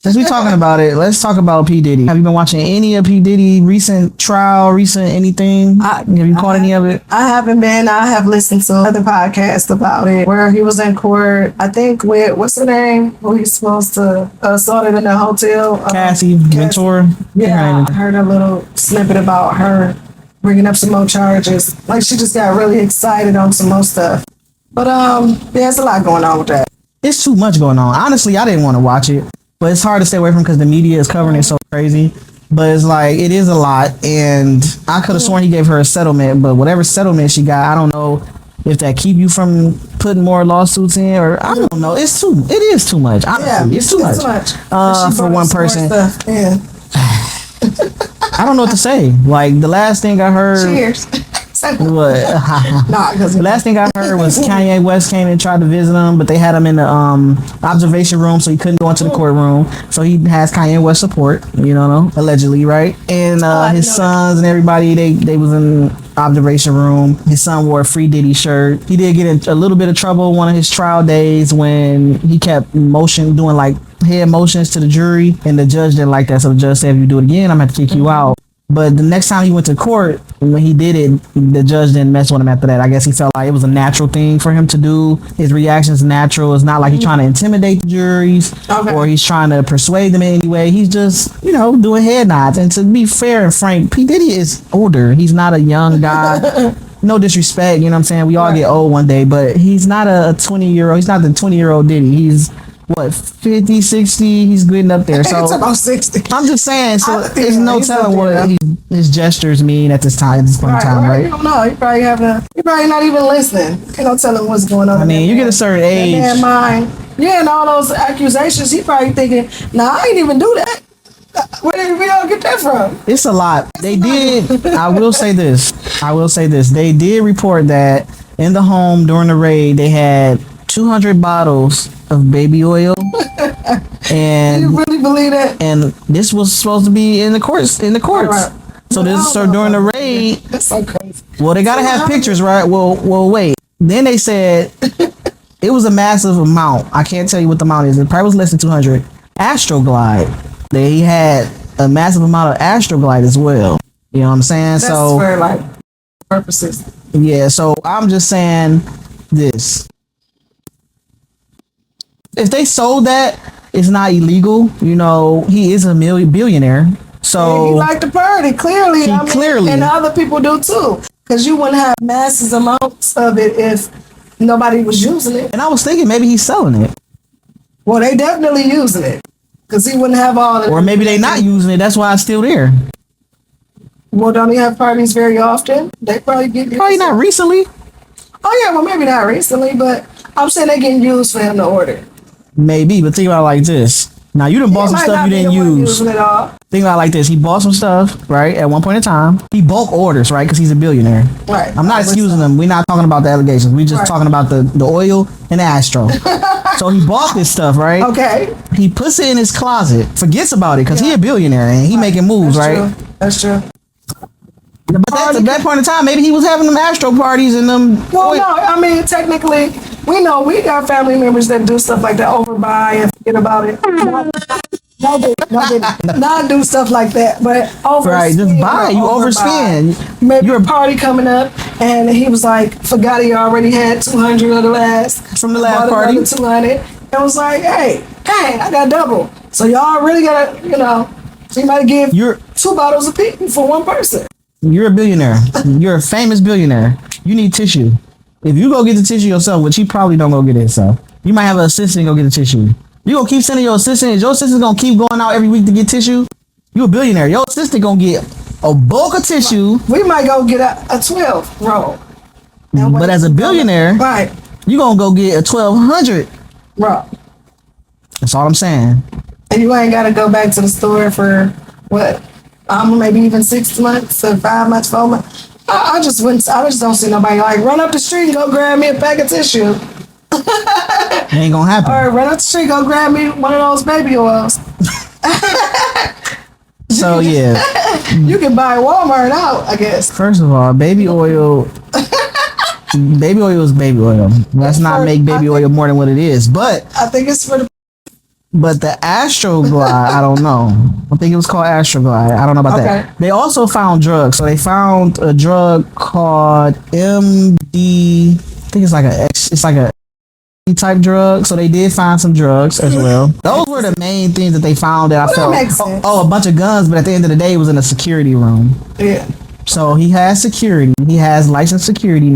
Since we talking about it, let's talk about P. Diddy. Have you been watching any of P. Diddy recent trial, recent anything? Have you caught any of it? I haven't been. I have listened to other podcasts about it where he was in court. I think with, what's her name? Who he's supposed to assault in the hotel. Cassie Ventura. Yeah, I heard a little snippet about her bringing up some more charges. Like she just got really excited on some more stuff. But there's a lot going on with that. It's too much going on. Honestly, I didn't want to watch it. But it's hard to stay away from because the media is covering it so crazy. But it's like, it is a lot. And I could have sworn he gave her a settlement. But whatever settlement she got, I don't know if that keep you from putting more lawsuits in. Or I don't know. It is too much. Honestly, it's too much. For one person. Yeah. I don't know what to say. Like, the last thing I heard... Cheers. What? The last thing I heard was Kanye West came and tried to visit him, but they had him in the observation room, so he couldn't go into the courtroom. So he has Kanye West support, allegedly, right? And his sons and everybody, they was in observation room. His son wore a Free Diddy shirt. He did get in a little bit of trouble one of his trial days when he kept doing like head motions to the jury, and the judge didn't like that. So the judge said, if you do it again, I'm gonna have to kick you out. But the next time he went to court, when he did it, the judge didn't mess with him after that. I guess he felt like it was a natural thing for him to do. His reaction's natural. It's not like he's trying to intimidate the juries or he's trying to persuade them in any way. He's just, doing head nods. And to be fair and frank, P. Diddy is older. He's not a young guy. No disrespect, you know what I'm saying? We all get old one day, but he's not a 20-year-old. He's not the 20-year-old Diddy. He's... 50, 60, he's getting up there. So it's about 60. I'm just saying, so there's no telling what his gestures mean at this point in time, right? You don't know. He probably not even listening. You don't tell him what's going on. I mean, you get a certain age. That man mind. Yeah, and all those accusations, he probably thinking, I ain't even do that. Where did we all get that from? It's a lot. They did. I will say this. They did report that in the home during the raid, they had 200 bottles of baby oil. And you really believe that? And this was supposed to be in the courts. Right. So during the raid. That's so crazy. Well, they gotta have pictures, right? Well, wait. Then they said it was a massive amount. I can't tell you what the amount is. It probably was less than 200. Astroglide. They had a massive amount of Astroglide as well. You know what I'm saying? That's for purposes. Yeah. So I'm just saying this. If they sold that, it's not illegal. He is a billionaire. So he liked to party, clearly. Clearly. And other people do too. Because you wouldn't have massive amounts of it if nobody was using it. And I was thinking maybe he's selling it. Well, they definitely using it. Because he wouldn't have all of it. Or maybe they not using it. That's why it's still there. Well, don't he have parties very often? They probably get used. Probably not recently. Oh, yeah. Well, maybe not recently. But I'm saying they're getting used for him to order. Maybe, but think about it like this. Now, you done bought some stuff you didn't use. Think about it like this. He bought some stuff, right, at one point in time. He bulk orders, right, because he's a billionaire. Right. I'm not excusing him. We're not talking about the allegations. We're just talking about the oil and the Astro. So he bought this stuff, right? Okay. He puts it in his closet, forgets about it, because he a billionaire, and he making moves, right? That's true. But at that point in time, maybe he was having them Astro parties and them... Well, no, I mean, technically... We know we got family members that do stuff like that, overbuy and forget about it. Not do stuff like that, but overspend. Right, just buy. You overspend. Maybe a party coming up, and he was like, forgot he already had 200 of the last. From the last party. 200. And was like, hey, I got double. So y'all really gotta, so you might give 2 bottles of pee for one person. You're a billionaire. You're a famous billionaire. You need tissue. If you go get the tissue yourself, which he probably don't go get it himself, you might have an assistant go get the tissue. You gonna keep sending your assistant, and your assistant gonna keep going out every week to get tissue? You a billionaire. Your assistant gonna get a bulk of tissue. We might go get a 12 roll. But as a billionaire, right, you gonna go get a 1,200 roll. That's all I'm saying. And you ain't gotta go back to the store for what? Maybe even 6 months or 5 months, 4 months. I just don't see nobody like run up the street and go grab me a pack of tissue. It ain't gonna happen. Or run up the street, go grab me one of those baby oils. So yeah, you can buy Walmart out, I guess. First of all, baby oil is baby oil. Let's not make baby oil more than what it is. But I think it's for the. But the Astroglide, I don't know. I think it was called Astroglide. I don't know about that. They also found drugs. So they found a drug called MD. I think it's like a type drug. So they did find some drugs as well. Those were the main things that they found that I felt. A bunch of guns, but at the end of the day, it was in a security room. Yeah. So he has security. He has licensed security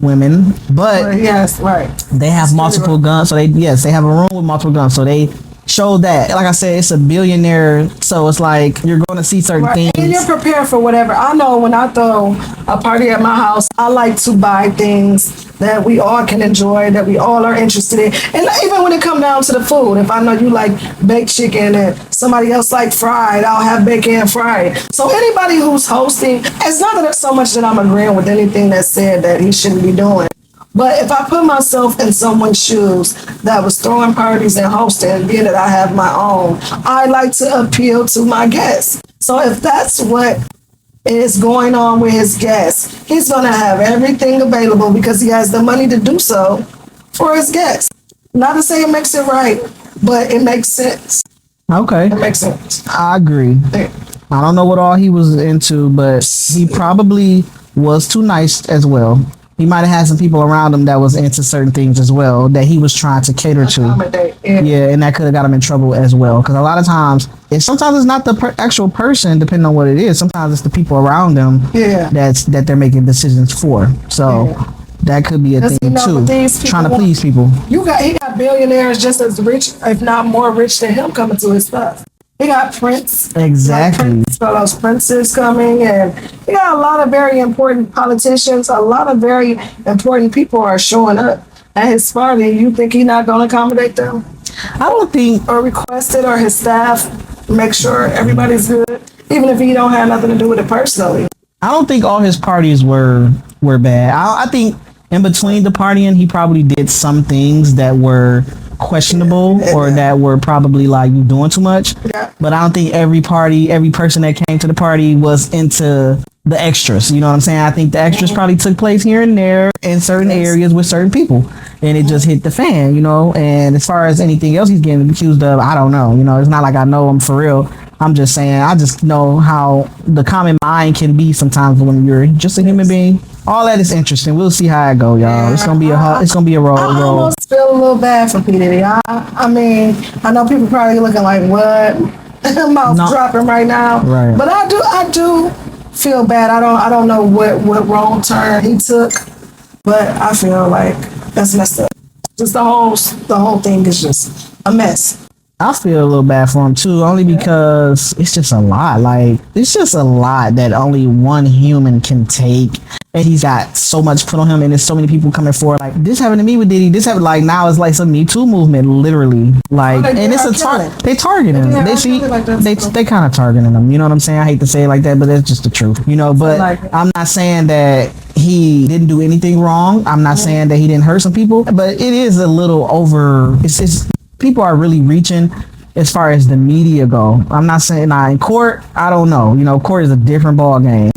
women, but yes, right. They have multiple guns. So they have a room with multiple guns. So they showed that. Like I said, it's a billionaire. So it's like you're going to see certain things. And you're prepared for whatever. I know when I throw a party at my house, I like to buy things that we all can enjoy, that we all are interested in. And even when it comes down to the food, if I know you like baked chicken and somebody else like fried, I'll have bacon and fried. So anybody who's hosting, it's not that it's so much that I'm agreeing with anything that's said that he shouldn't be doing. But if I put myself in someone's shoes that was throwing parties and hosting, and being that I have my own, I like to appeal to my guests. So if that's what is going on with his guests, he's going to have everything available because he has the money to do so for his guests. Not to say it makes it right, but it makes sense. Okay. It makes sense. I agree. Yeah. I don't know what all he was into, but he probably was too nice as well. He might have had some people around him that was into certain things as well that he was trying to cater to. Yeah, and that could have got him in trouble as well. Because a lot of times, sometimes it's not the actual person, depending on what it is. Sometimes it's the people around them that they're making decisions for. So that could be a thing too. Trying to please people. He got billionaires just as rich, if not more rich than him, coming to his stuff. He got Prince. Exactly. Those princes coming, and he got a lot of very important politicians. A lot of very important people are showing up at his party. You think he's not going to accommodate them? I don't think. Or request it, or his staff make sure everybody's good, even if he don't have nothing to do with it personally. I don't think all his parties were bad. I think in between the partying, he probably did some things that were questionable or that were probably like you doing too much. But I don't think every person that came to the party was into the extras. You know what I'm saying? I think the extras probably took place here and there in certain areas with certain people, and it just hit the fan, you know. And as far as anything else he's getting accused of, I don't know. You know, it's not like I know him for real. I'm just saying, I just know how the common mind can be sometimes when you're just a human being. All that is interesting. We'll see how it go, y'all. Yeah, it's gonna be a roll. I almost feel a little bad for P. Diddy. I mean, I know people probably looking like, what? Mouth dropping right now. Right. But I do feel bad. I don't know what wrong turn he took, but I feel like that's messed up. Just the whole thing is just a mess. I feel a little bad for him too, only because it's just a lot. Like, it's just a lot that only one human can take, and he's got so much put on him, and there's so many people coming forward. Like, this happened to me with Diddy. This happened, like, now it's like some Me Too movement, literally. Like, and it's a target. They target him. They kind of targeting him. You know what I'm saying? I hate to say it like that, but that's just the truth. You know, but I'm not saying that he didn't do anything wrong. I'm not saying that he didn't hurt some people, but it is a little over. It's people are really reaching as far as the media go. I'm not saying in court, I don't know. You know, court is a different ball game.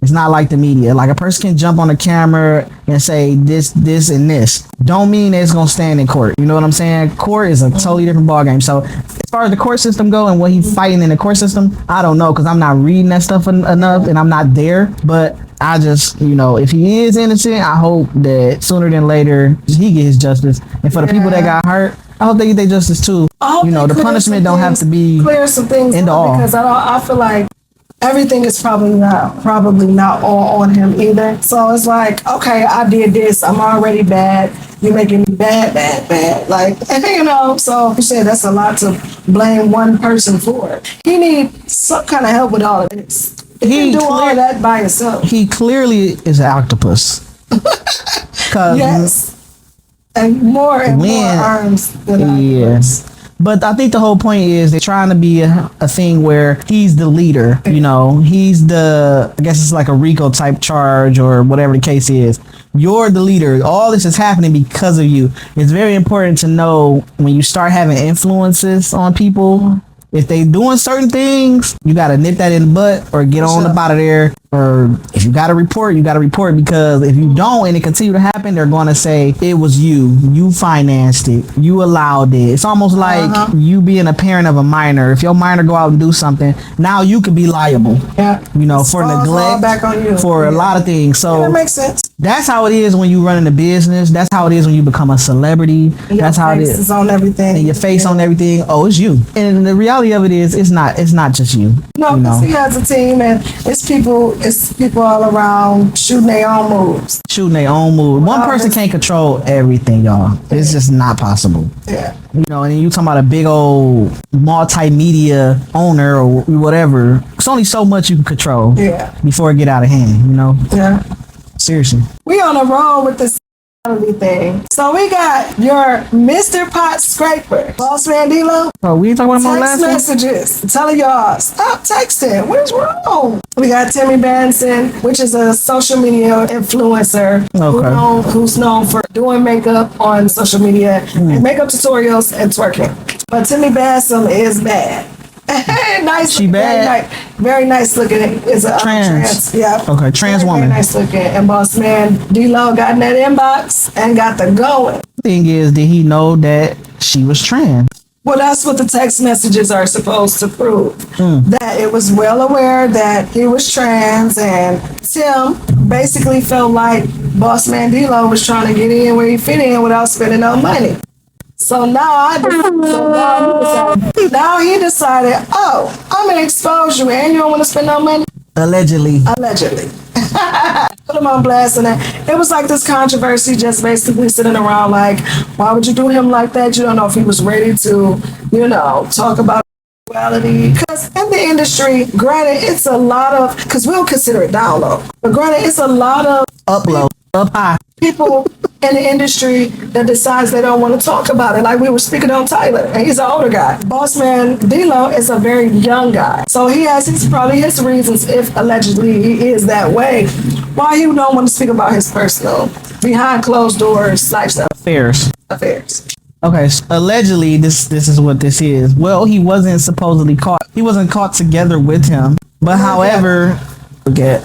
It's not like the media. Like, a person can jump on the camera and say this, and this. Don't mean that it's gonna stand in court. You know what I'm saying? Court is a totally different ball game. So as far as the court system go and what he's fighting in the court system, I don't know, because I'm not reading that stuff enough and I'm not there. But I just, you know, if he is innocent, I hope that sooner than later he gets his justice. And for the people that got hurt, I hope they get their justice too. You know, the punishment don't have to be clear some things into all. Because I feel like everything is probably not all on him either. So it's like, okay, I did this. I'm already bad. You're making me bad. Like, you know, so you said that's a lot to blame one person for. He needs some kind of help with all of this. He can do all of that by himself. He clearly is an octopus. Yes. And more arms than octopus. But I think the whole point is they're trying to be a thing where he's the leader, you know, he's I guess it's like a RICO type charge or whatever the case is. You're the leader. All this is happening because of you. It's very important to know when you start having influences on people if they doing certain things, you gotta nip that in the butt or get on up out of there. Or if you gotta report, you gotta report, because if you don't and it continue to happen, they're gonna say it was you financed it, you allowed it. It's almost like you being a parent of a minor. If your minor go out and do something, now you could be liable. Yeah, you know, for neglect, back on you. for a lot of things. So that makes sense. That's how it is when you run in a business. That's how it is when you become a celebrity. That's how it is. It's on everything. And your face on everything. Oh, it's you. And the reality of it is, it's not just you. No, because he has a team, and it's people all around shooting their own moves. One person can't control everything, y'all. It's just not possible. Yeah. You know, and you talking about a big old multimedia owner or whatever. It's only so much you can control. Yeah. Before it get out of hand, you know? Yeah. Seriously. We on a roll with this thing. So we got your Mr. Pot Scraper, Boss Man D-Lo. Oh, we ain't talking about my last messages telling y'all, stop texting. What is wrong? We got Timmy Benson, which is a social media influencer who's known for doing makeup on social media and makeup tutorials and twerking. But Timmy Benson is bad. Nice. She bad. Very nice looking. Is a trans. Yeah. Okay, trans woman. Very nice looking. And Boss Man D-Lo got in that inbox and got the going. Thing is, did he know that she was trans? Well, that's what the text messages are supposed to prove. That it was well aware that he was trans, and Tim basically felt like Boss Man D-Lo was trying to get in where he fit in without spending no money. So now he decided, oh, I'm gonna expose you, and you don't want to spend no money. Allegedly. Put him on blast, and it was like this controversy, just basically sitting around like, why would you do him like that? You don't know if he was ready to, talk about sexuality. Because in the industry, granted, it's a lot of, because we don't consider it download, but granted, it's a lot of upload, up high people in the industry that decides they don't want to talk about it. Like we were speaking on Tyler, and he's an older guy. Boss Man D-Lo is a very young guy. So he has probably his reasons, if allegedly he is that way, why he don't want to speak about his personal, behind closed doors lifestyle. Affairs. Okay, so allegedly this is what this is. Well, he wasn't supposedly caught. He wasn't caught together with him. But however, forget.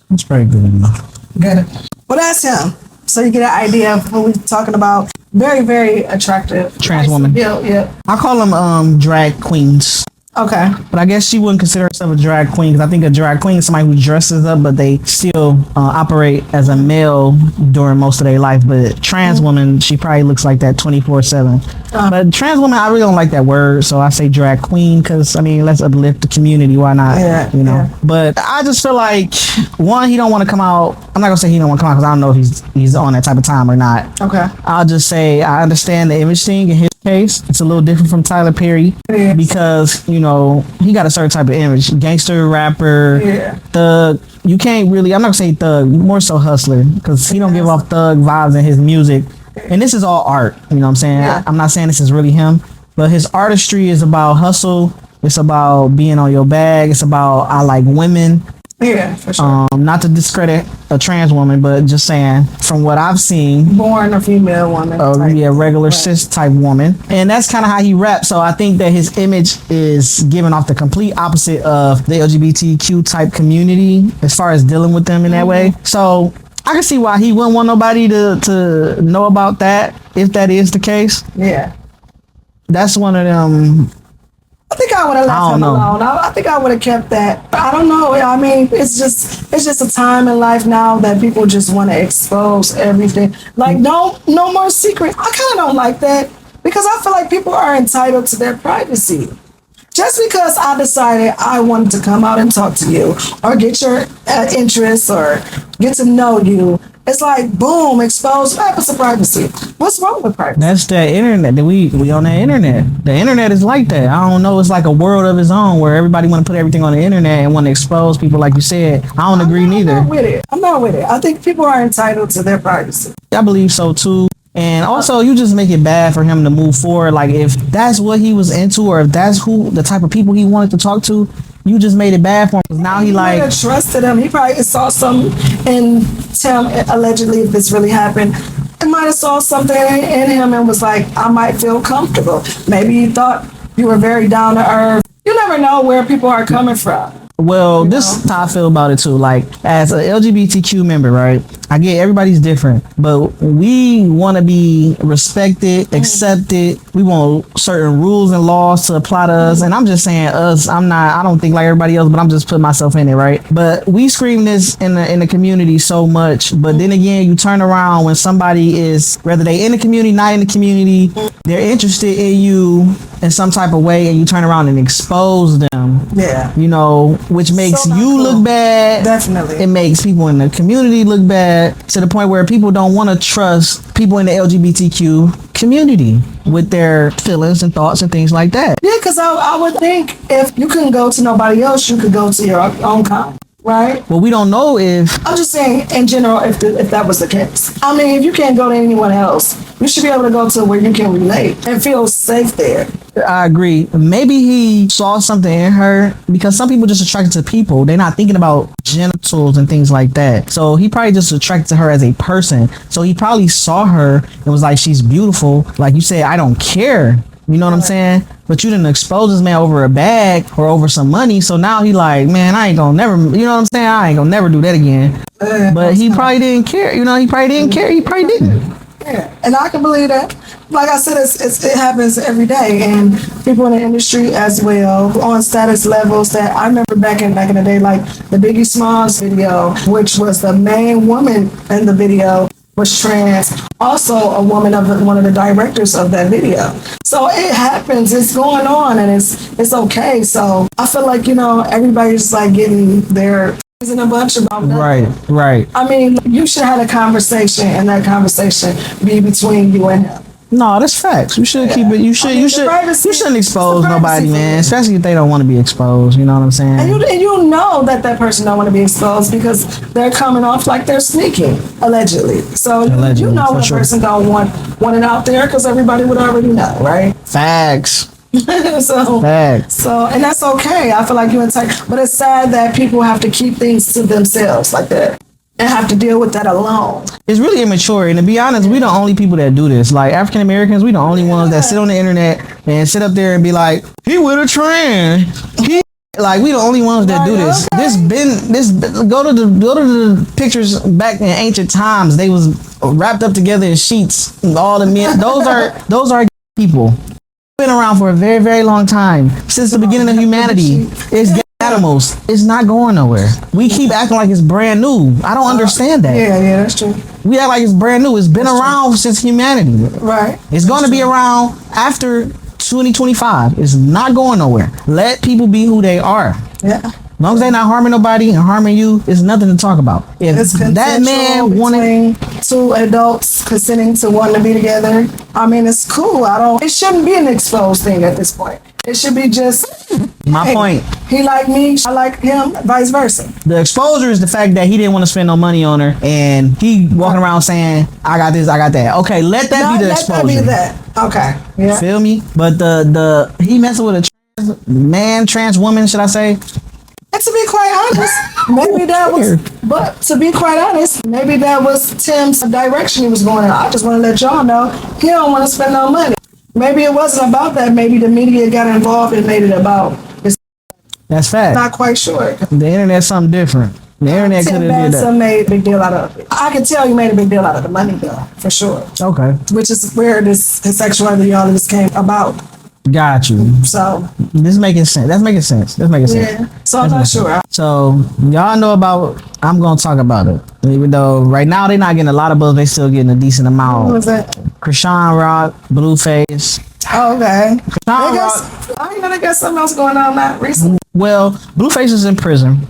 That's pretty good enough. Good. Well, that's him. So you get an idea of what we're talking about. Very, very attractive. Trans woman. Yeah. I call them drag queens. Okay. But I guess she wouldn't consider herself a drag queen, because I think a drag queen is somebody who dresses up, but they still operate as a male during most of their life. But trans woman, she probably looks like that 24/7. But trans woman, I really don't like that word, so I say drag queen, because let's uplift the community. Why not? Yeah, Yeah. But I just feel like, one, he don't want to come out. I'm not gonna say he don't want to come out, because I don't know if he's on that type of time or not. Okay. I'll just say I understand the image thing in his case. It's a little different from Tyler Perry, because he got a certain type of image, gangster rapper, thug. You can't really, I'm not gonna say thug, more so hustler, because he don't give off thug vibes in his music. And this is all art, you know what I'm saying? I'm not saying this is really him, but his artistry is about hustle. It's about being on your bag. It's about, I like women. Yeah, for sure. Not to discredit a trans woman, but just saying, from what I've seen, born a female woman. Regular cis type woman, and that's kind of how he raps. So I think that his image is giving off the complete opposite of the LGBTQ type community as far as dealing with them in that way. So I can see why he wouldn't want nobody to know about that, if that is the case. Yeah, that's one of them. I think I would have left him alone. I think I would have kept that. I don't know. It's just a time in life now that people just want to expose everything. Like, no more secret. I kind of don't like that, because I feel like people are entitled to their privacy. Just because I decided I wanted to come out and talk to you, or get your interests, or get to know you, it's like, boom, exposed. What happens to privacy? What's wrong with privacy? That's the internet. We on the internet. The internet is like that. I don't know. It's like a world of its own, where everybody want to put everything on the internet and want to expose people, like you said. I don't agree neither. I'm not with it. I think people are entitled to their privacy. I believe so too. And also, you just make it bad for him to move forward. Like, if that's what he was into, or if that's the type of people he wanted to talk to, you just made it bad for him. Because now he might have trusted him. He probably saw something in Tim, allegedly, if this really happened. He might have saw something in him and was like, I might feel comfortable. Maybe he thought You were very down to earth. You never know where people are coming from. Well, this is how I feel about it too. Like, as a LGBTQ member, right? I get everybody's different, but we want to be respected, accepted. We want certain rules and laws to apply to us. And I'm just saying us. I don't think like everybody else, but I'm just putting myself in it, right? But we scream this in the community so much. But then again, you turn around when somebody is, whether they in the community, not in the community, they're interested in you in some type of way, and you turn around and expose them. Yeah. You know, which makes So you look bad. Definitely. It makes people in the community look bad, to the point where people don't want to trust people in the LGBTQ community with their feelings and thoughts and things like that. Yeah, because I would think if you couldn't go to nobody else, you could go to your own kind, right? Well, we don't know if... I'm just saying, in general, if that was the case. I mean, if you can't go to anyone else, you should be able to go to where you can relate and feel safe there. I agree. Maybe he saw something in her, because some people just attracted to people. They're not thinking about genitals and things like that. So he probably just attracted to her as a person. So he probably saw her and was like, she's beautiful. Like you said, I don't care. You know what I'm saying? But you didn't expose this man over a bag or over some money. So now he like, man, I ain't gonna never, you know what I'm saying? I ain't gonna never do that again. But he probably didn't care. You know, he probably didn't care. He probably didn't. Yeah, and I can believe that. Like I said, it happens every day, and people in the industry as well on status levels that I remember back in the day, like the Biggie Smalls video, which was the main woman in the video was trans, also a woman of one of the directors of that video. So it happens, it's going on, and it's okay. So I feel like, you know, everybody's like getting their in a bunch about that. Right. I mean, you should have a conversation, and that conversation be between you and him. No, that's facts. You should keep it. You shouldn't expose nobody, man. Especially if they don't want to be exposed. You know what I'm saying? And you know that person don't want to be exposed because they're coming off like they're sneaking, allegedly. So you know the person don't want it out there because everybody would already know, right? Facts. So and that's okay. I feel like you're entitled, but it's sad that people have to keep things to themselves like that and have to deal with that alone. It's really immature, and to be honest, we the only people that do this. Like African Americans, we the only ones that sit on the internet and sit up there and be like, he with a trend. Like, we the only ones that do this. Okay. Go to the pictures back in ancient times. They was wrapped up together in sheets. All the men. Those are people. Been around for a very, very long time, since the beginning of humanity. It's animals. It's not going nowhere. We keep acting like it's brand new. I don't understand that. Yeah, that's true. We act like it's brand new. It's been around since humanity. Right. It's going to be around after 2025. It's not going nowhere. Let people be who they are. Yeah. As long as they're not harming nobody and harming you, it's nothing to talk about. If that man wanted two adults consenting to wanting to be together, I mean, it's cool. It shouldn't be an exposed thing at this point. It should be just my point. He like me, I like him, vice versa. The exposure is the fact that he didn't want to spend no money on her, and he walking around saying, I got this, I got that. Okay, let that be the exposure. Let that be that. Okay. Yeah. Feel me? But the he messing with a trans woman, should I say? And to be quite honest, maybe that was Tim's direction he was going in. I just want to let y'all know he don't want to spend no money. Maybe it wasn't about that. Maybe the media got involved and made it about this. That's fact. Not quite sure. The internet's something different. The internet could have did that. Made a big deal out of it. I can tell you made a big deal out of the money bill, for sure. Okay. Which is where this sexuality, all of this came about. Got you. So this making sense. That's making sense. Yeah. So I'm not sure. So y'all know about. I'm gonna talk about it. Even though right now they're not getting a lot of buzz, they still getting a decent amount. What was that? Krishan Rock, Blueface. Oh, okay. Krishan Rock. I know they got something else going on that recently. Well, Blueface is in prison.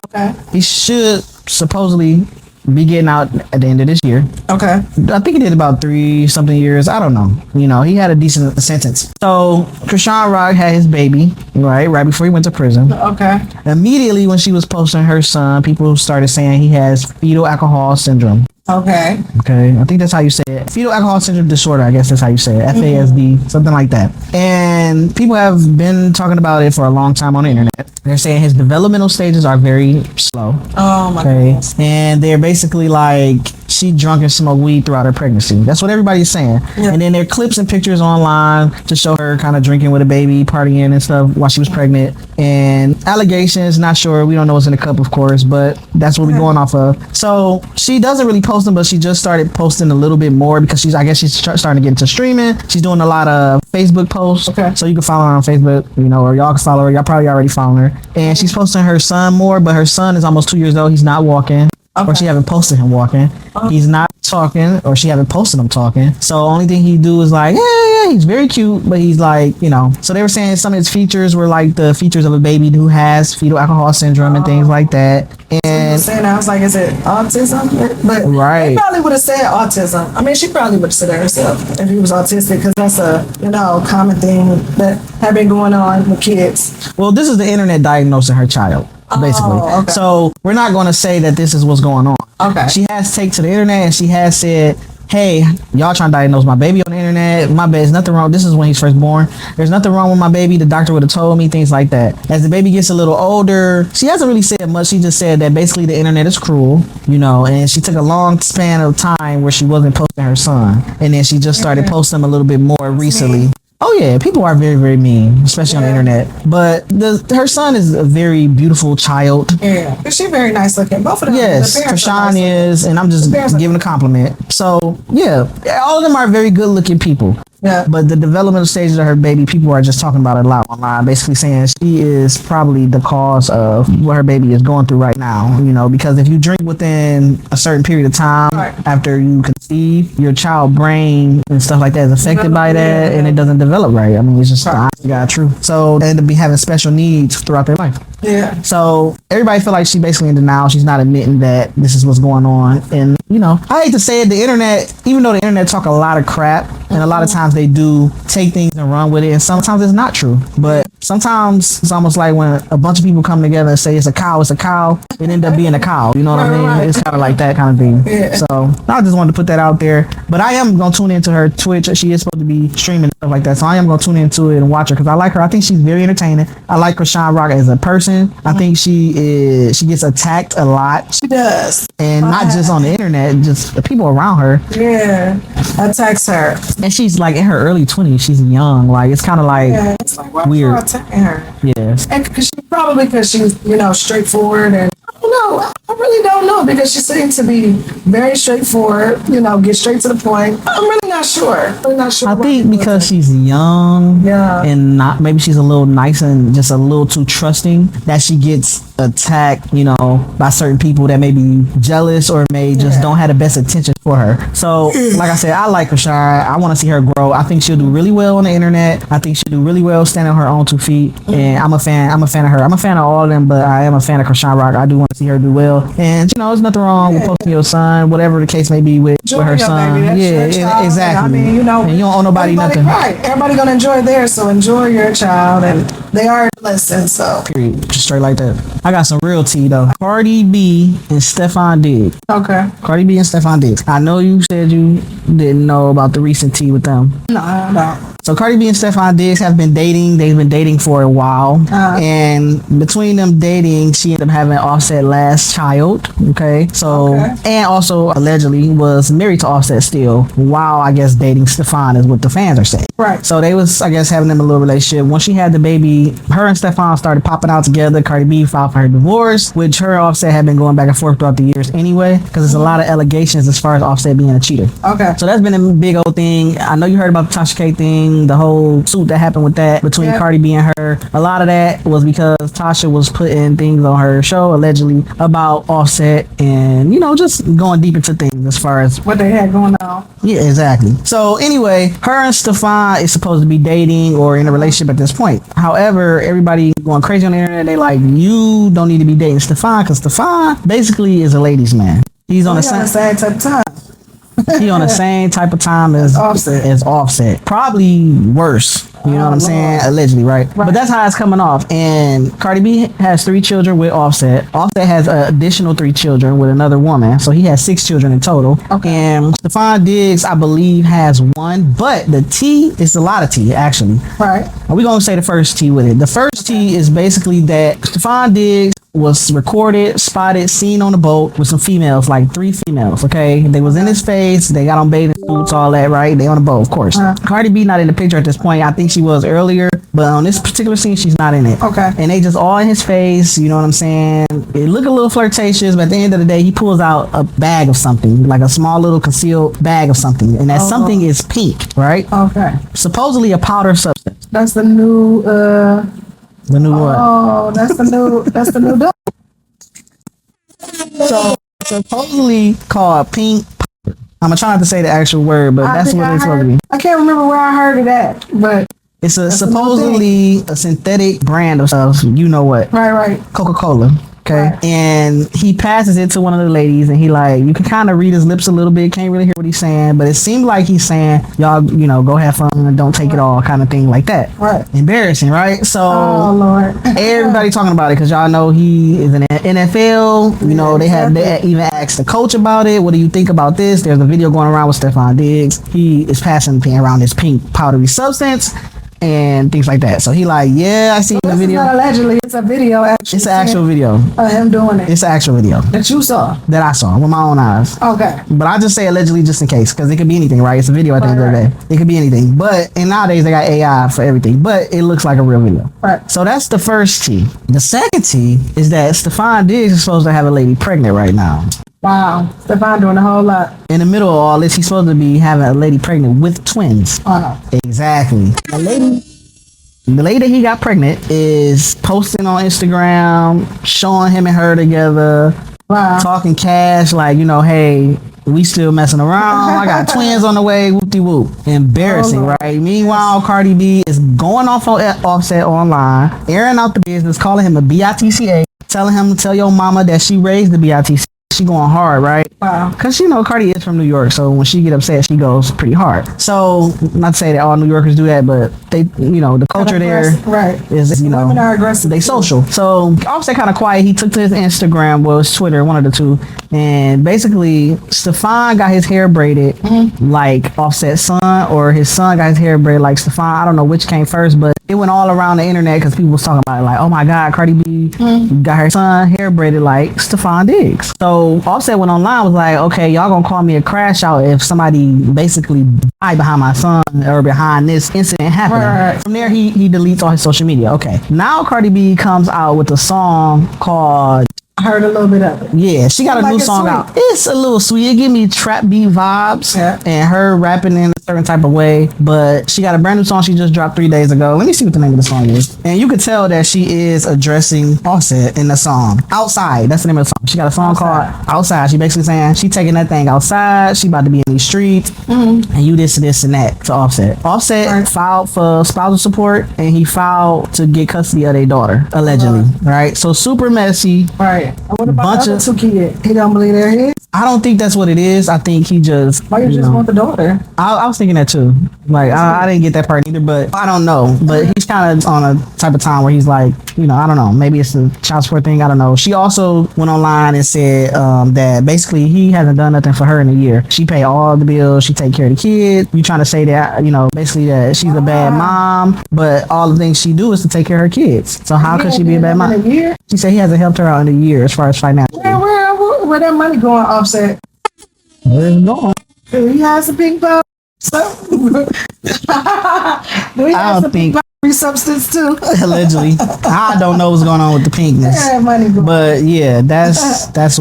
Okay. He should supposedly be getting out at the end of this year. Okay. I think he did about 3-something years. I don't know. You know, he had a decent sentence. So Krishan Rock had his baby, right before he went to prison. Okay. Immediately when she was posting her son, people started saying he has fetal alcohol syndrome. Okay. Okay, I think that's how you say it. Fetal alcohol syndrome disorder, I guess that's how you say it. FASD, something like that. And people have been talking about it for a long time on the internet. They're saying his developmental stages are very slow. Oh my goodness. And they're basically like, she drunk and smoked weed throughout her pregnancy. That's what everybody's saying. Yeah. And then there are clips and pictures online to show her kind of drinking with a baby, partying and stuff while she was pregnant. And allegations, not sure. We don't know what's in the cup, of course, but that's what we're going off of. So she doesn't really post them, but she just started posting a little bit more because I guess she's starting to get into streaming. She's doing a lot of Facebook posts. Okay. So you can follow her on Facebook, or y'all can follow her. Y'all probably already following her. And she's posting her son more, but her son is almost 2 years old. He's not walking. Okay. Or she haven't posted him walking. He's not talking, or she haven't posted him talking. So only thing he do is like, yeah, he's very cute, but he's like, So they were saying some of his features were like the features of a baby who has fetal alcohol syndrome and things like that. And saying, I was like, is it autism? But right. He probably would have said autism. I mean, she probably would have said it herself if he was autistic, because that's a common thing that have been going on with kids. Well, this is the internet diagnosing her child. Basically. Okay. So we're not going to say that this is what's going on. Okay. She has taken to the internet and she has said, hey, y'all trying to diagnose my baby on the internet. My baby's nothing wrong. This is when he's first born. There's nothing wrong with my baby. The doctor would have told me, things like that. As the baby gets a little older, she hasn't really said much. She just said that basically the internet is cruel, and she took a long span of time where she wasn't posting her son. And then she just started posting him a little bit more recently. Oh yeah, people are very, very mean, especially on the internet. But her son is a very beautiful child. Yeah, she's very nice looking. Both of them. Yes, Krishan is, and I'm just giving a compliment. So yeah, all of them are very good looking people. Yeah. But the developmental stages of her baby, people are just talking about it a lot online, basically saying she is probably the cause of what her baby is going through right now, because if you drink within a certain period of time after you conceive, your child brain and stuff like that is affected by that, and it doesn't develop right. I mean, it's just the honest God truth. So they end up having special needs throughout their life. Yeah. So everybody feel like she's basically in denial. She's not admitting that this is what's going on. And, I hate to say it, the internet, even though the internet talk a lot of crap, and a lot of times they do take things and run with it, and sometimes it's not true. But sometimes it's almost like when a bunch of people come together and say it's a cow, it end up being a cow. You know what I mean? Right. It's kind of like that kind of thing. Yeah. So I just wanted to put that out there. But I am going to tune into her Twitch. She is supposed to be streaming and stuff like that. So I am going to tune into it and watch her because I like her. I think she's very entertaining. I like Krishan Rock as a person. I think she gets attacked a lot. She does. And not just on the internet, just the people around her. Yeah. Attacks her. And she's like in her early 20s. She's young. Like, it's kind of like, it's like weird. Attacking her. Yes. And because she's, straightforward, and I don't know. I really don't know, because she seems to be very straightforward, get straight to the point. I'm really not sure. I think because she's young, and not, maybe she's a little nice and just a little too trusting, that she gets attacked, by certain people that may be jealous or may just don't have the best intentions for her. So, like I said, I like Krishan. I want to see her grow. I think she'll do really well on the internet. I think she'll do really well standing on her own 2 feet. And I'm a fan of her. I'm a fan of all of them, but I am a fan of Krishan Rock. I do want to see her do well. And there's nothing wrong with posting your son, whatever the case may be with her son. Exactly. I mean, and you don't owe nobody nothing. Right. Everybody gonna enjoy theirs, so enjoy your child, and they are a blessing. So period. Just straight like that. I got some real tea though. Cardi B and Stefon Diggs. Okay. Cardi B and Stefon Diggs. I know you said you didn't know about the recent tea with them. No. So Cardi B and Stefon Diggs have been dating. They've been dating for a while. And between them dating, she ended up having Offset last child. Okay. So, and also allegedly was married to Offset still, while I guess dating Stefon is what the fans are saying. Right. So they was, I guess, having them a little relationship. When she had the baby, her and Stefon started popping out together. Cardi B filed for her divorce, which her Offset had been going back and forth throughout the years anyway, because there's a lot of allegations as far as Offset being a cheater. Okay. So that's been a big old thing. I know you heard about the Tasha K thing, the whole suit that happened with that between Cardi B and her. A lot of that was because Tasha was putting things on her show allegedly about Offset, and just going deep into things as far as what they had going on. Yeah, exactly. So anyway, her and Stefon is supposed to be dating or in a relationship at this point. However, everybody going crazy on the internet. They like, you don't need to be dating Stefon, because Stefon basically is a ladies' man. He's on the same type of time. He on the same type of time as Offset. Probably worse. You know what I'm saying? Allegedly, right? But that's how it's coming off. And Cardi B has 3 children with Offset. Offset has an additional 3 children with another woman. So he has 6 children in total. Okay. And Stefon Diggs, I believe, has 1. But the T is a lot of T, actually. Right. We're going to say the first T with it. The first T is basically that Stefon Diggs was recorded, spotted, seen on the boat with some females, like 3 females, okay? They was in his face, they got on bathing suits, all that, right? They on the boat, of course. Cardi B not in the picture at this point. I think she was earlier, but on this particular scene, she's not in it. Okay. And they just all in his face, you know what I'm saying? It look a little flirtatious, but at the end of the day, he pulls out a bag of something, like a small little concealed bag of something, and that something is pink, right? Okay. Supposedly a powder substance. That's the new, The new what? Oh, that's the new dope. So supposedly called pink powder. I'm gonna try not to say the actual word, but that's what it's supposed to be. I can't remember where I heard of that, but it's a supposedly a synthetic brand of stuff. You know what? Right. Coca-Cola. Okay. Right. And he passes it to one of the ladies, and he like, you can kind of read his lips a little bit, can't really hear what he's saying, but it seemed like he's saying, y'all, you know, go have fun and don't take it all, kind of thing like that. Right. Embarrassing, right? So oh Lord. Everybody talking about it because y'all know he is in the NFL. You know, they even asked the coach about it. What do you think about this? There's a video going around with Stefon Diggs. He is passing around this pink powdery substance and things like that. So he like, yeah, I seen the video. It's not allegedly, it's a video actually. It's an actual video of him doing it. It's an actual video. That you saw? That I saw with my own eyes. Okay. But I just say allegedly just in case, because it could be anything, right? It's a video at the end of the day. It could be anything. And nowadays they got AI for everything. But it looks like a real video. Right. So that's the first T. The second T is that Stefon Diggs is supposed to have a lady pregnant right now. Wow, Stefon doing a whole lot. In the middle of all this, he's supposed to be having a lady pregnant with twins. Exactly. The lady that he got pregnant is posting on Instagram, showing him and her together, talking cash, like, you know, hey, we still messing around. I got twins on the way, whoop-de-whoop. Embarrassing, right? Meanwhile, Cardi B is going off on Offset online, airing out the business, calling him a BITCA, telling him to tell your mama that she raised the BITCA. She going hard, right? Wow. Because, you know, Cardi is from New York, so when she get upset, she goes pretty hard. So, not to say that all New Yorkers do that, but they, you know, the culture there is, you know, women are aggressive. They social. So, Offset kind of quiet. He took to his Instagram, well, his Twitter, one of the two, and basically, Stefon got his hair braided like Offset's son, or his son got his hair braided like Stefon. I don't know which came first, but it went all around the internet because people was talking about it, like, oh my God, Cardi B got her son hair braided like Stefon Diggs. So Offset went online, was like, okay, y'all gonna call me a crash out if somebody basically died behind my son or behind this incident happening. Right. From there, he deletes all his social media. Okay, now Cardi B comes out with a song called, I heard a little bit of it. Yeah, she got a new song out. It's a little sweet. It give me trap beat vibes and her rapping in a certain type of way. But she got a brand new song she just dropped 3 days ago. Let me see what the name of the song is. And you could tell that she is addressing Offset in the song. Outside. That's the name of the song. She got a song called Outside. She basically saying she taking that thing outside. She about to be in these streets. And you this and that to Offset. Offset filed for spousal support and he filed to get custody of their daughter, allegedly. Right? So super messy. Right. What about the other 2 kids? He don't believe they're his? I don't think that's what it is. I think he just... Why you just want the daughter? I was thinking that too. Like, I didn't get that part either, but I don't know. But he's kind of on a type of time where he's like, you know, I don't know. Maybe it's a child support thing. I don't know. She also went online and said that basically he hasn't done nothing for her in a year. She pay all the bills. She take care of the kids. You trying to say that, you know, basically that she's a bad mom, but all the things she do is to take care of her kids. So how could she be a bad mom? In a year? She said he hasn't helped her out in a year as far as financial. Where that money going, Offset? Where it's going? Do he has a pink powder? Do he have some pink powdery substance too? Allegedly. I don't know what's going on with the pinkness. But yeah, that's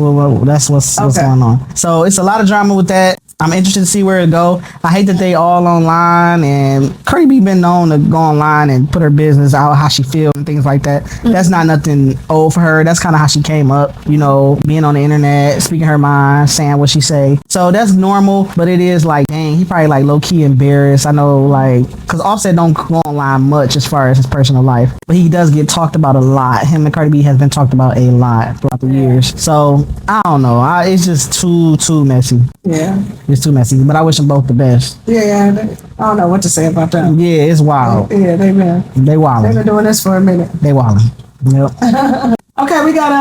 what's going on. So it's a lot of drama with that. I'm interested to see where it go. I hate that they all online, and Cardi B been known to go online and put her business out, how she feels and things like that. That's not nothing old for her. That's kind of how she came up, you know, being on the internet, speaking her mind, saying what she say. So that's normal, but it is like, dang, he probably like low key embarrassed. I know, like, because Offset don't go online much as far as his personal life, but he does get talked about a lot. Him and Cardi B has been talked about a lot throughout the years. So I don't know. It's just too messy. Yeah. It's too messy. But I wish them both the best. Yeah, I don't know what to say about them. Yeah, it's wild. Yeah, they've been wildin'. doing this for a minute. They wildin'. Yep. Okay, we got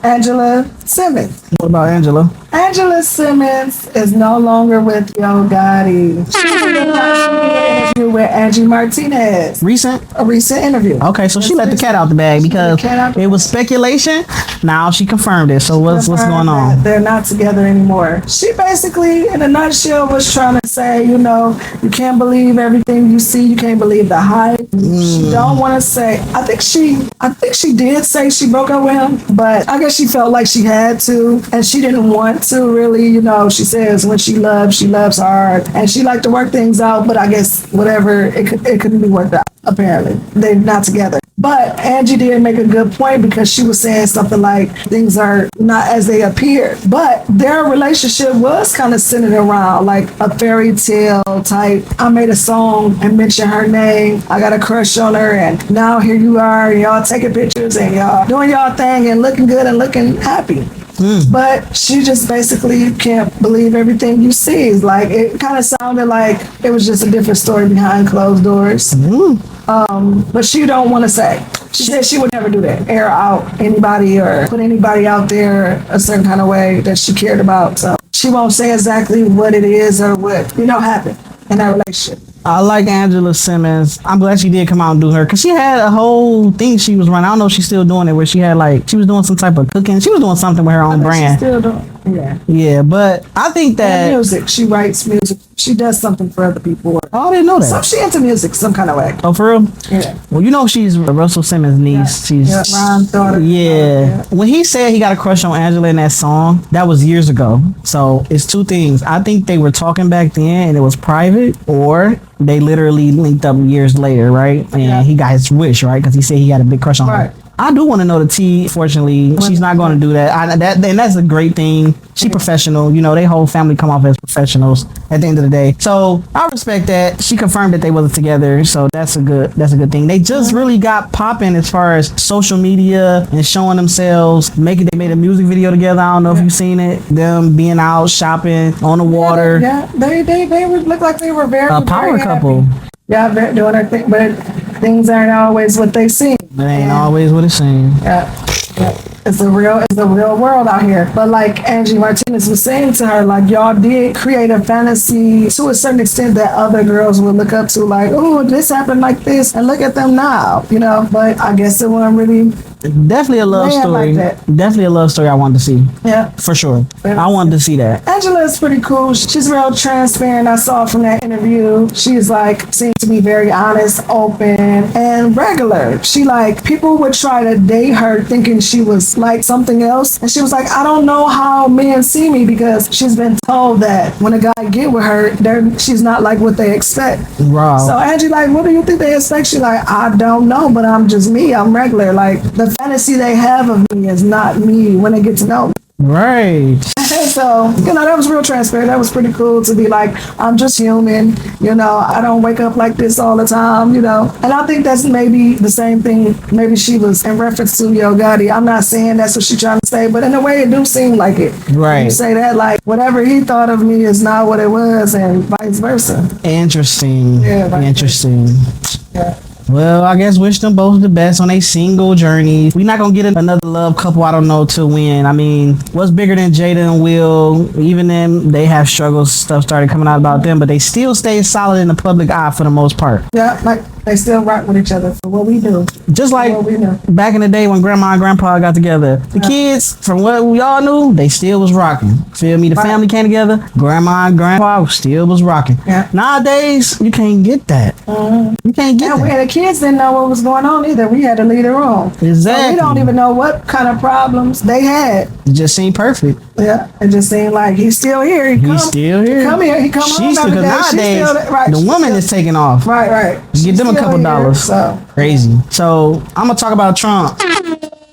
Angela Simmons. What about Angela? Angela Simmons is no longer with Yo Gotti. She did an interview with Angie Martinez. A recent interview. Okay, so she let the cat out the bag because it was speculation. Now she confirmed it. So what's going on? They're not together anymore. She basically, in a nutshell, was trying to say, you know, you can't believe everything you see. You can't believe the hype. She don't want to say. I think she did say she broke up with him, but I guess she felt like she had to, and she didn't want to really. You know, she says when she loves hard, and she liked to work things out. But I guess whatever, it couldn't be worked out. Apparently, they're not together. But Angie did make a good point because she was saying something like things are not as they appear. But their relationship was kind of centered around like a fairy tale type. I made a song and mentioned her name. I got a crush on her, and now here you are, y'all taking pictures and y'all doing y'all thing and looking good and looking happy. But she just basically can't believe everything you see. It's like it kind of sounded like it was just a different story behind closed doors. But she don't want to say. She said she would never do that, air out anybody or put anybody out there a certain kind of way that she cared about. So she won't say exactly what it is or what happened in that relationship. I like Angela Simmons. I'm glad she did come out and do her because she had a whole thing she was running. I don't know if she's still doing it where she had she was doing some type of cooking. She was doing something with her own brand. She's still doing. Yeah. Yeah, but I think that music. She writes music. She does something for other people. Oh, I didn't know that. So she into music some kind of way. Oh, for real? Yeah. Well, you know she's Russell Simmons' niece. She's Ron's daughter. Yeah. When he said he got a crush on Angela in that song, that was years ago. So it's two things. I think they were talking back then and it was private, or they literally linked up years later, right? And he got his wish, right? Because he said he had a big crush on her. I do want to know the tea. Fortunately, she's not going to do that. And that's a great thing. She professional. You know, they whole family come off as professionals at the end of the day. So I respect that. She confirmed that they wasn't together. So that's a good thing. They just really got popping as far as social media and showing themselves. They made a music video together. I don't know if you've seen it. Them being out shopping on the water. Yeah, they look like they were very a power very couple. Happy. Yeah, they're doing their thing, but things aren't always what they seem. It ain't always what it seems. Yeah. It's the real world out here. But like Angie Martinez was saying to her, like y'all did create a fantasy to a certain extent that other girls would look up to, like, oh, this happened like this, and look at them now, you know. But I guess it wasn't really. Definitely a love story. Like definitely a love story I wanted to see. Yeah. For sure. I wanted to see that. Angela is pretty cool. She's real transparent. I saw from that interview. She's seemed to be very honest, open, and regular. People would try to date her thinking she was like something else. And she was like, I don't know how men see me because she's been told that when a guy get with her, she's not like what they expect. Wow. So Angie, what do you think they expect? She's like, I don't know, but I'm just me. I'm regular. The fantasy they have of me is not me when they get to know me. Right. So, that was real transparent. That was pretty cool to be like, I'm just human. I don't wake up like this all the time, And I think that's maybe the same thing. Maybe she was in reference to Yo Gotti. I'm not saying that's what she's trying to say, but in a way it do seem like it. Right. You say that whatever he thought of me is not what it was and vice versa. Interesting. Yeah. Interesting. Yeah. Well, I guess wish them both the best on a single journey. We're not gonna get another love couple, I don't know, to win. I mean, what's bigger than Jada and Will? Even them, they have struggles. Stuff started coming out about them, but they still stay solid in the public eye for the most part. Yeah, they still rock with each other for what we do. Just like back in the day when Grandma and Grandpa got together. The kids, from what we all knew, they still was rocking. Feel me? The family came together. Grandma and Grandpa still was rocking. Yeah. Nowadays, you can't get that. You can't get that. The kids didn't know what was going on either. We had to leave the room. Exactly. So we don't even know what kind of problems they had. It just seemed perfect. Yeah, it just seemed like he's still here. He's still here. Come here. He come home every day. Nowadays, the woman is taking off. Right. Get them a couple dollars. So. Crazy. So I'm gonna talk about Trump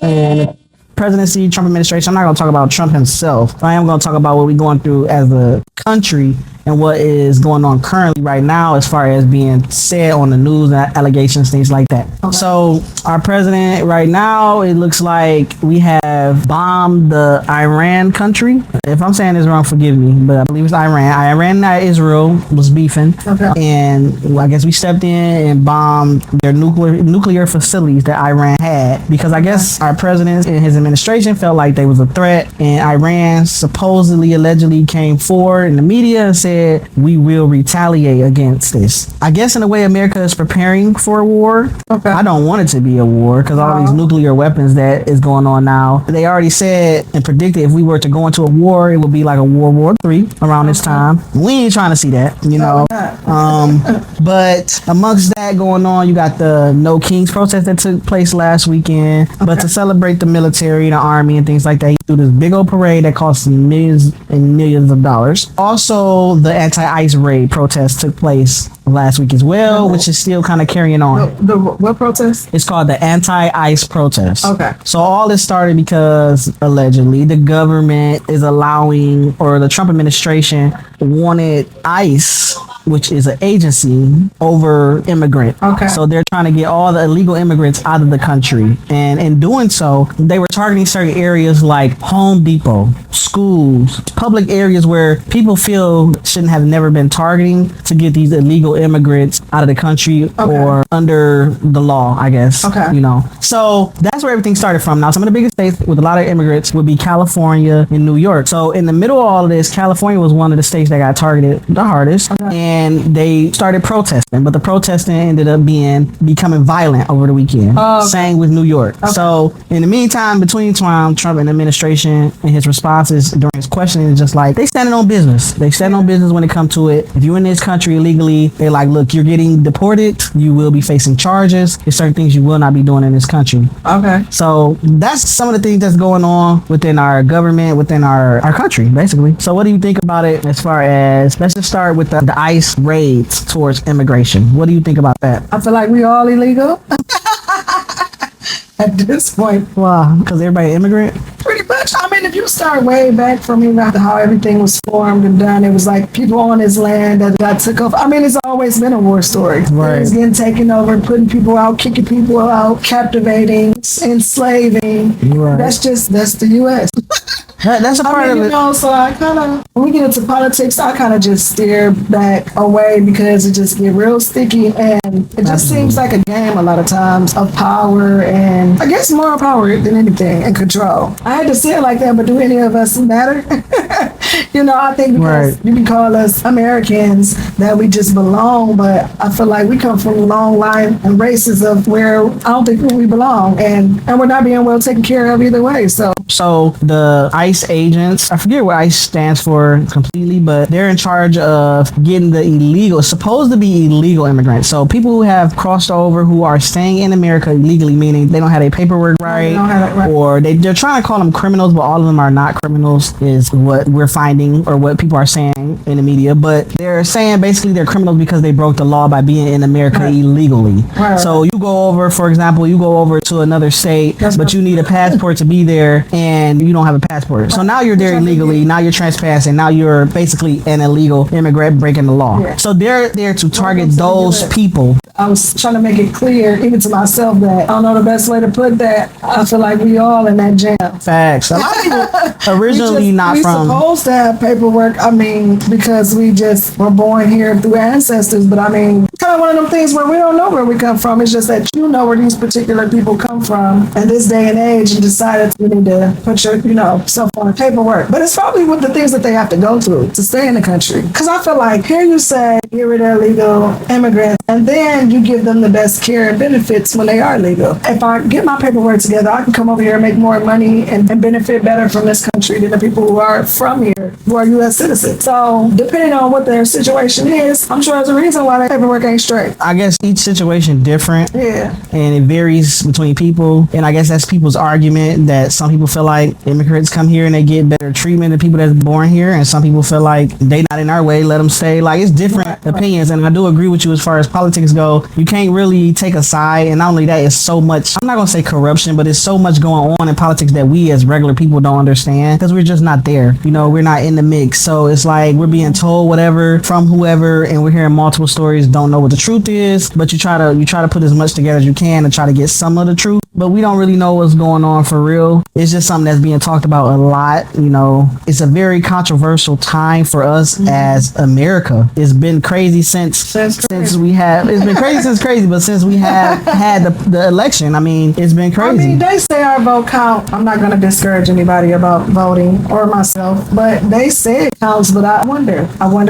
and presidency, Trump administration. I'm not gonna talk about Trump himself. I am gonna talk about what we're going through as a country and what is going on currently right now as far as being said on the news and allegations, things like that. Okay. So our president right now, it looks like we have bombed the Iran country. If I'm saying this wrong, forgive me, but I believe it's Iran. Iran and Israel was beefing, and I guess we stepped in and bombed their nuclear facilities that Iran had, because I guess our president and his administration felt like they was a threat, and Iran supposedly, allegedly came forward in the media and said, we will retaliate against this. I guess in a way America is preparing for a war. I don't want it to be a war, because all these nuclear weapons that is going on now, they already said and predicted if we were to go into a war, it would be like a World War III around this time. We ain't trying to see that, you know. But amongst that going on, you got the No Kings protest that took place last weekend. But to celebrate the military, the army, and things like that, he threw this big old parade that cost millions and millions of dollars. Also, the anti-ICE raid protest took place last week as well, which is still kind of carrying on. The what protest? It's called the anti-ICE protest. Okay. So all this started because allegedly the government is allowing, or the Trump administration wanted ICE, which is an agency, over immigrant. Okay. So they're trying to get all the illegal immigrants out of the country. And in doing so, they were targeting certain areas like Home Depot, schools, public areas where people feel shouldn't have never been targeting to get these illegal immigrants out of the country or under the law, I guess. You know. So that's where everything started from. Now, some of the biggest states with a lot of immigrants would be California and New York. So in the middle of all of this, California was one of the states that got targeted the hardest. And they started protesting, but the protesting ended up becoming violent over the weekend. Same with New York. So in the meantime, between Trump and the administration and his responses during his questioning, it's just like they standing on business. They stand on business when it comes to it. If you're in this country illegally, they're like, look, you're getting deported. You will be facing charges. There's certain things you will not be doing in this country. So that's some of the things that's going on within our government, within our country, basically. So what do you think about it as far as, let's just start with the ICE raids towards immigration. What do you think about that? I feel like we all illegal at this point. Wow, because everybody immigrant? Pretty much. I mean, if you start way back from how everything was formed and done, it was like people on this land that got took over. I mean, it's always been a war story. Things getting taken over, putting people out, kicking people out, captivating, enslaving. That's the U.S. That's a part of it. You know, so I kind of, when we get into politics, I kind of just steer back away because it just get real sticky, and it just seems like a game a lot of times of power, and I guess more power than anything, and control. I had to say it like that, but do any of us matter? You know, I think because you can call us Americans that we just belong, but I feel like we come from a long line and races of where I don't think we belong, and we're not being well taken care of either way. So the ICE agents, I forget what ICE stands for completely, but they're in charge of getting the illegal, it's supposed to be illegal immigrants. So people who have crossed over, who are staying in America illegally, meaning they don't have their paperwork right, or they're trying to call them criminals, but all of them are not criminals, is what we're finding, or what people are saying in the media. But they're saying basically they're criminals because they broke the law by being in America illegally. So you go over, for example, you go over to another state, but you need a passport to be there, and you don't have a passport. So now you're there illegally, now you're trespassing, now you're basically an illegal immigrant breaking the law. So they're there to target those people. I was trying to make it clear, even to myself, that I don't know the best way to put that. I feel like we all in that jam. Facts. A lot of people originally we supposed to have paperwork, I mean, because we just were born here through ancestors, but I mean, kind of one of them things where we don't know where we come from. It's just that you know where these particular people come from in this day and age, and decided you need to put your, self on the paperwork. But it's probably with the things that they have to go through to stay in the country. Because I feel like here you say, get rid of illegal immigrants, and then you give them the best care and benefits when they are legal. If I get my paperwork together, I can come over here and make more money and benefit better from this country than the people who are from here, who are U.S. citizens. So depending on what their situation is, I'm sure there's a reason why their paperwork ain't ain't straight. I guess each situation different. Yeah. And it varies between people. And I guess that's people's argument that some people feel like immigrants come here and they get better treatment than people that's born here. And some people feel like they not in our way, let them stay. Like, it's different opinions. And I do agree with you as far as politics go. You can't really take a side. And not only that, it's so much, I'm not going to say corruption, but it's so much going on in politics that we as regular people don't understand because we're just not there. You know, we're not in the mix. So it's like we're being told whatever from whoever, and we're hearing multiple stories, don't know what the truth is, but you try to put as much together as you can and try to get some of the truth, but we don't really know what's going on for real. It's just something that's being talked about a lot. You know, it's a very controversial time for us as America. It's been crazy since we have, it's been crazy since crazy, but since we have had the election, I mean, it's been crazy. I mean, they say our vote count. I'm not going to discourage anybody about voting or myself, but they say it counts, but I wonder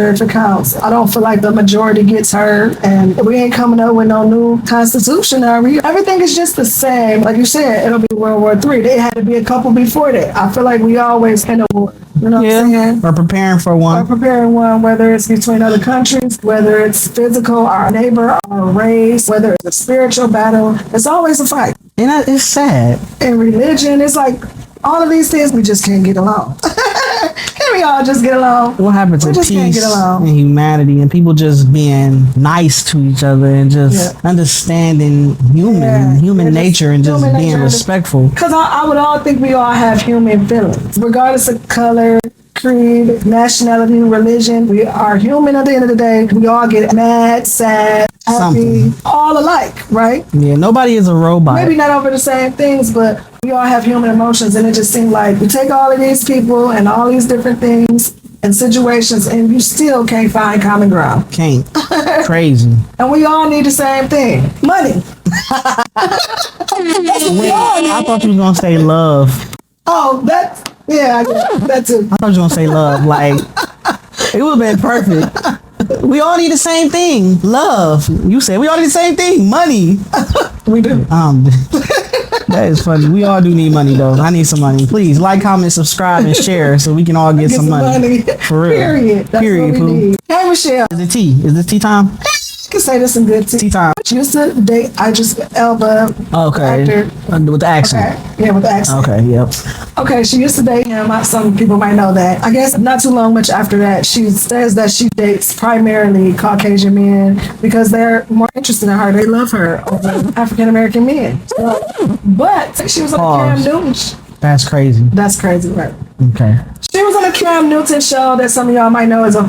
if it counts. I don't feel like the majority gets heard, and we ain't coming up with no new constitution, are we? Everything is just the same. Like you said, it'll be World War III. They had to be a couple before that. I feel like we always in a war. You know what I'm saying? We're preparing for one. We're preparing one, whether it's between other countries, whether it's physical, our neighbor, our race, whether it's a spiritual battle. It's always a fight. And it's sad. And religion, it's like all of these things, we just can't get along. Can we all just get along? What happened to peace and humanity and people just being nice to each other and just understanding human nature and just being respectful? Because I would all think we all have human feelings, regardless of color, creed, nationality, religion. We are human at the end of the day. We all get mad, sad, happy, all alike, right? Yeah, nobody is a robot. Maybe not over the same things, but we all have human emotions, and it just seemed like we take all of these people and all these different things and situations, and you still can't find common ground. Can't. Crazy. And we all need the same thing. Money. I thought you was going to say love. Oh, I guess that too. I thought you were going to say love. Like, it would have been perfect. We all need the same thing. Love. You said we all need the same thing. Money. We do. That is funny. We all do need money, though. I need some money. Please like, comment, subscribe, and share so we can all get some money. For real. Period. That's Period, what we need. Hey, Michelle. Is it tea? Is this tea time? I can say this some good tea time. She used to date Idris Elba. Okay. With the accent. Okay. Yeah, with the accent. Okay, yep. Okay, she used to date him. Some people might know that. I guess not too long much after that, she says that she dates primarily Caucasian men because they're more interested in her. They love her over African American men. So, but she was on Cam Newton. That's crazy. That's crazy, right? Okay. She was on a Cam Newton show that some of y'all might know as a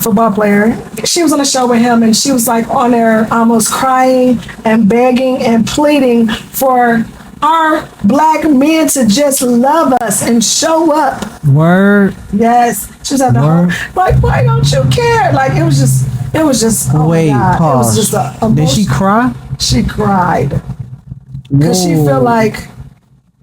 football player. She was on a show with him, and she was like on there almost crying and begging and pleading for our black men to just love us and show up. Word. Yes. She was at the home. Like, why don't you care? Like, it was just, oh wait, my God. pause. It was just Did she cry? She cried. Because she felt like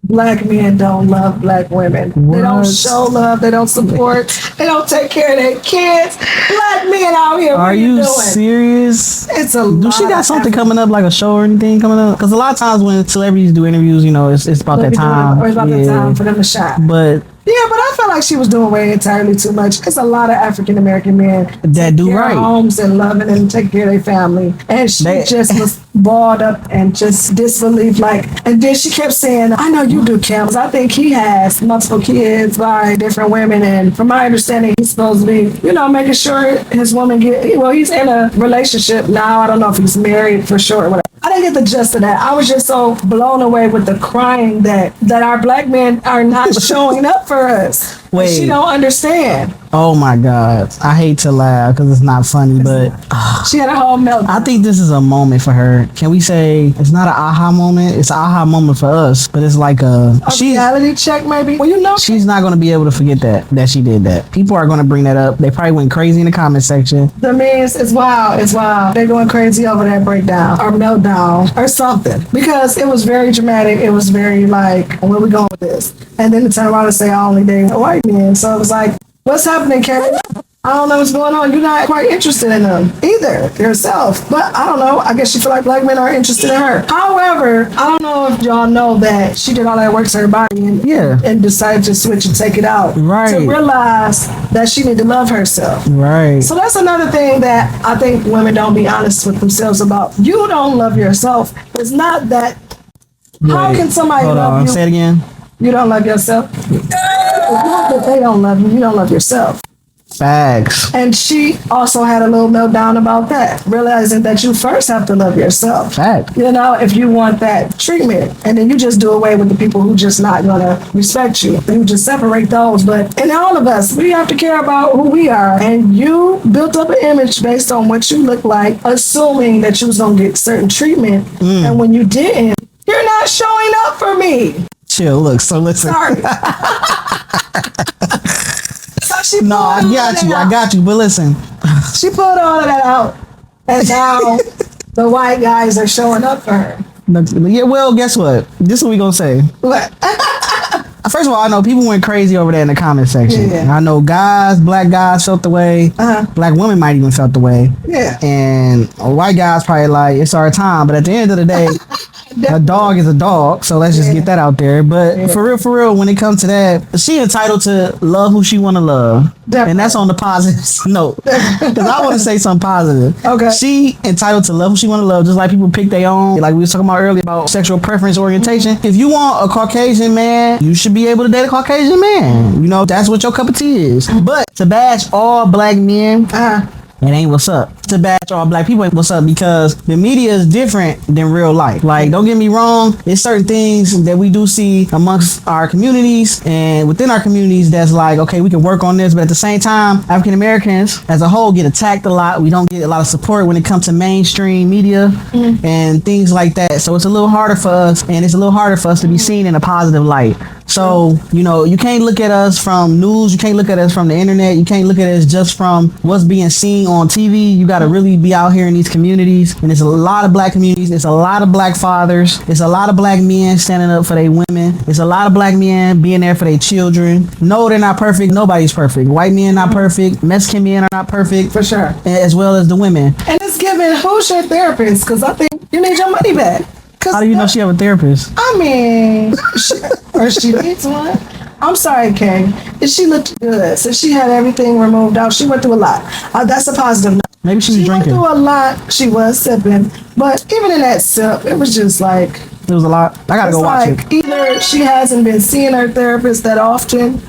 black men don't love black women. What? They don't show love. They don't support. They don't take care of their kids. Black men out here. Are you serious? It's a lot. Do she got something coming up, like a show or anything coming up? Because a lot of times when celebrities do interviews, you know, it's about that time. Or it's about that time for them to shine. But yeah, but I felt like she was doing way entirely too much. It's a lot of African American men that do right, homes and loving and taking care of their family, and she just was balled up and just disbelief. Like, and then she kept saying, "I know you do, Kim. I think he has multiple kids by different women, and from my understanding, he's supposed to be, you know, making sure his woman get. Well, he's in a relationship now. I don't know if he's married for sure or whatever." I didn't get the gist of that. I was just so blown away with the crying that our black men are not showing up for us. Wait. She don't understand. Oh my God. I hate to laugh because it's not funny, but she had a whole meltdown. I think this is a moment for her. Can we say it's not an aha moment? It's an aha moment for us, but it's like a reality check maybe. Well, you know, she's not going to be able to forget that she did that. People are going to bring that up. They probably went crazy in the comment section. The memes, it's wild. It's wild. They're going crazy over that breakdown or meltdown or something because it was very dramatic. It was very like, where we going with this? And then to turn around and say, I only date white men. So it was like, what's happening, Karen? I don't know what's going on. You're not quite interested in them either yourself. But I don't know. I guess she feel like black men are interested in her. However, I don't know if y'all know that she did all that work to her body and decided to switch and take it out. Right. To realize that she need to love herself. Right. So that's another thing that I think women don't be honest with themselves about. You don't love yourself. It's not that. Wait, how can somebody love you? Say it again. You don't love yourself. It's not that they don't love you. You don't love yourself. Facts. And she also had a little meltdown about that, realizing that you first have to love yourself. Fact. You know, if you want that treatment, and then you just do away with the people who just not gonna respect you. You just separate those. But in all of us, we have to care about who we are. And you built up an image based on what you look like, assuming that you was gonna get certain treatment. And when you didn't, you're not showing up for me. Chill. Look. So listen. Sorry. No, I got you. But listen, she put all of that out, and now the white guys are showing up for her. Yeah, well, guess what? This is what we gonna say. What? First of all, I know people went crazy over there in the comment section. Yeah. I know black guys felt the way. Black women might even felt the way. Yeah. And white guys probably like, it's our time. But at the end of the day, a dog is a dog. So let's just get that out there. But for real, when it comes to that, she entitled to love who she want to love. Definitely. And that's on the positive note. Because I want to say something positive. Okay. She entitled to love who she want to love, just like people pick their own. Like we were talking about earlier about sexual preference orientation. If you want a Caucasian man, you should be able to date a Caucasian man. You know, that's what your cup of tea is. But to bash all black men, it ain't what's up. To bash all black people ain't what's up, because the media is different than real life. Like, don't get me wrong, there's certain things that we do see amongst our communities and within our communities that's like, okay, we can work on this, but at the same time, African Americans as a whole get attacked a lot. We don't get a lot of support when it comes to mainstream media and things like that. So it's a little harder for us, and it's a little harder for us to be seen in a positive light. So, you know, you can't look at us from news, you can't look at us from the internet, you can't look at us just from what's being seen on TV. You got to really be out here in these communities, and there's a lot of black communities, it's a lot of black fathers, it's a lot of black men standing up for their women, it's a lot of black men being there for their children. No, they're not perfect. Nobody's perfect. White men not perfect. Mexican men are not perfect. For sure. As well as the women. And it's given, who's your therapist? Because I think you need your money back. How do you know she have a therapist? I mean, she needs one. I'm sorry, Kay. She looked good. So she had everything removed out. She went through a lot. That's a positive note. Maybe she was drinking. She went through a lot. She was sipping. But even in that sip, it was just like... It was a lot. I gotta go watch it. Either she hasn't been seeing her therapist that often,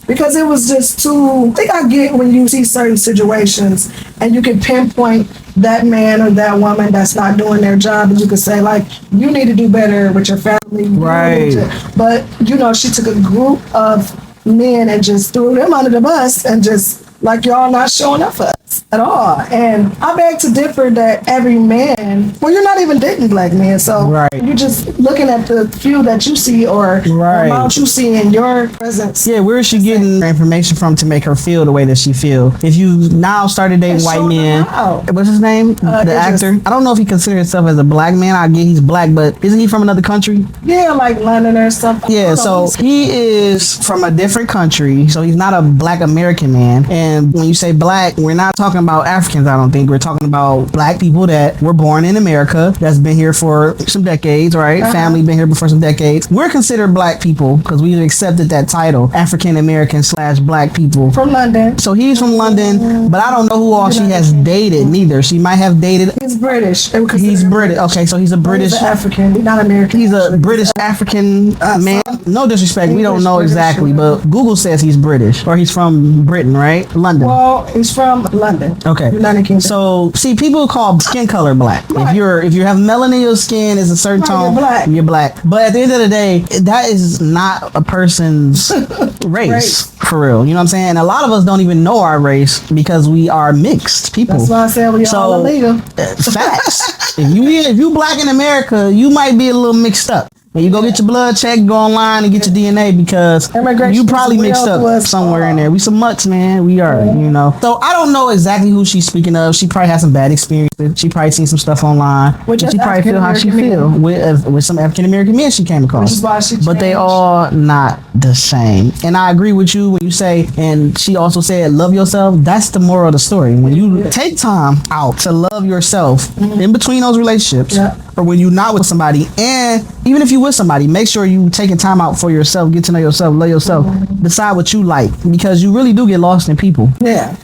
because it was just too... I think I get when you see certain situations and you can pinpoint that man or that woman that's not doing their job, and you could say, like, you need to do better with your family. Right. But, you know, she took a group of men and just threw them under the bus and just, like, y'all not showing up for us at all. And I beg to differ that every man, well, you're not even dating black men, so you're just looking at the few that you see or the amount you see in your presence. Yeah, where is she getting her information from to make her feel the way that she feel? If you now started dating white men, what's his name? The actor? I don't know if he considers himself as a black man. I get he's black, but isn't he from another country? Yeah, like London or something. Yeah, so he is from a different country, so he's not a black American man. And when you say black, we're not talking about Africans, I don't think. We're talking about black people that were born in America, that's been here for some decades, right? Family been here before some decades. We're considered black people because we've accepted that title, African American / black people. From London. So he's from London, but I don't know who all she has dated neither. She might have dated... He's British. He's British. Okay, so he's a British... He's African, not American. He's a British African man. No disrespect, we don't know exactly, but Google says he's British, or he's from Britain, right? London. Well, he's from London. Okay. United Kingdom. So, see, people call skin color black. Right. If you have melanin in your skin, it's a certain tone. You're black. But at the end of the day, that is not a person's race. For real. You know what I'm saying? And a lot of us don't even know our race because we are mixed people. That's why I said we all illegal. Facts. If you black in America, you might be a little mixed up. When you go get your blood checked, go online and get your DNA because you probably mixed up somewhere in there. We some mutts, man. We are, you know. So I don't know exactly who she's speaking of. She probably has some bad experiences. She probably seen some stuff online. She probably feel how she feel with some African American men she came across. Which is why she changed. But they all not the same. And I agree with you when you say, and she also said, love yourself. That's the moral of the story. When you take time out to love yourself in between those relationships, or when you're not with somebody, and even if you with somebody, make sure you taking time out for yourself, get to know yourself, love yourself, decide what you like, because you really do get lost in people. Yeah,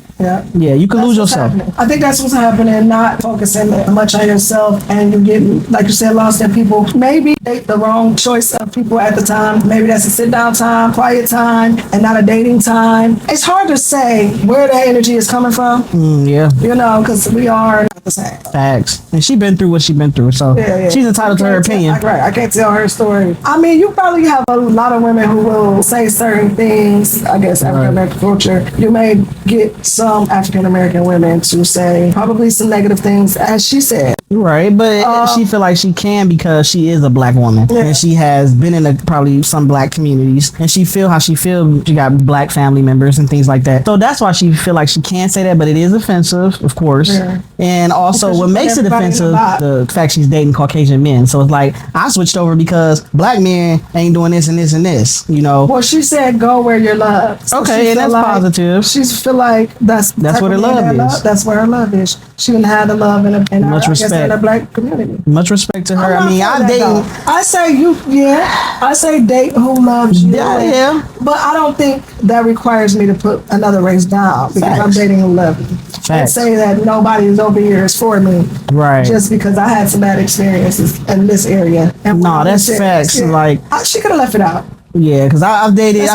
you can lose yourself. I think that's what's happening, not focusing much on yourself, and you get, like you said, lost in people. Maybe make the wrong choice of people at the time. Maybe that's a sit down time, quiet time, and not a dating time. It's hard to say where that energy is coming from. Yeah. You know, because we are not the same. Facts. And she been through what she been through, so she's entitled to her opinion. Right, I can't tell her story. I mean, you probably have a lot of women who will say certain things, I guess, African American culture. You may get some African American women to say probably some negative things, as she said. Right, but she feel like she can because she is a black woman, and she has been in probably some black communities, and she feel how she feel. She got black family members and things like that, so that's why she feel like she can't say that. But it is offensive, of course, and also because what makes it offensive, the fact she's dating Caucasian men. So it's like I switched over because black men ain't doing this and this and this, you know. Well, she said go where you're loved. So okay, and that's like positive. She feel like that's where her love is. That's where her love is. She didn't have the love in much respect. In a black community. Much respect to her. I mean, I date. I say you, I say date who loves you. Yeah. But I don't think that requires me to put another race down because I'm dating who loves me. And say that nobody is over here is for me. Right. Just because I had some bad experiences in this area. And no, that's facts. Yeah. Like she could have left it out. Yeah, because I've dated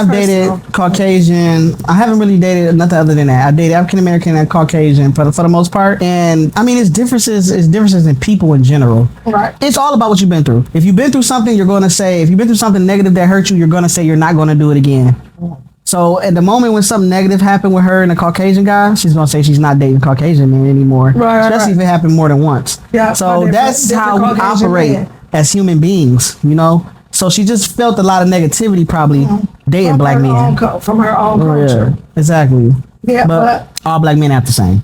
Caucasian. I haven't really dated nothing other than that. I dated African American and Caucasian for the most part. And I mean, it's differences in people in general. Right. It's all about what you've been through. If you've been through something, you're going to say, if you've been through something negative that hurt you, you're going to say you're not going to do it again. So at the moment when something negative happened with her and the Caucasian guy, she's going to say she's not dating Caucasian men anymore. Right. Especially if it happened more than once. Yeah. So that's how we operate as human beings, you know? So she just felt a lot of negativity probably dating from black men. From her own culture. Yeah, exactly. Yeah, but all black men act the same.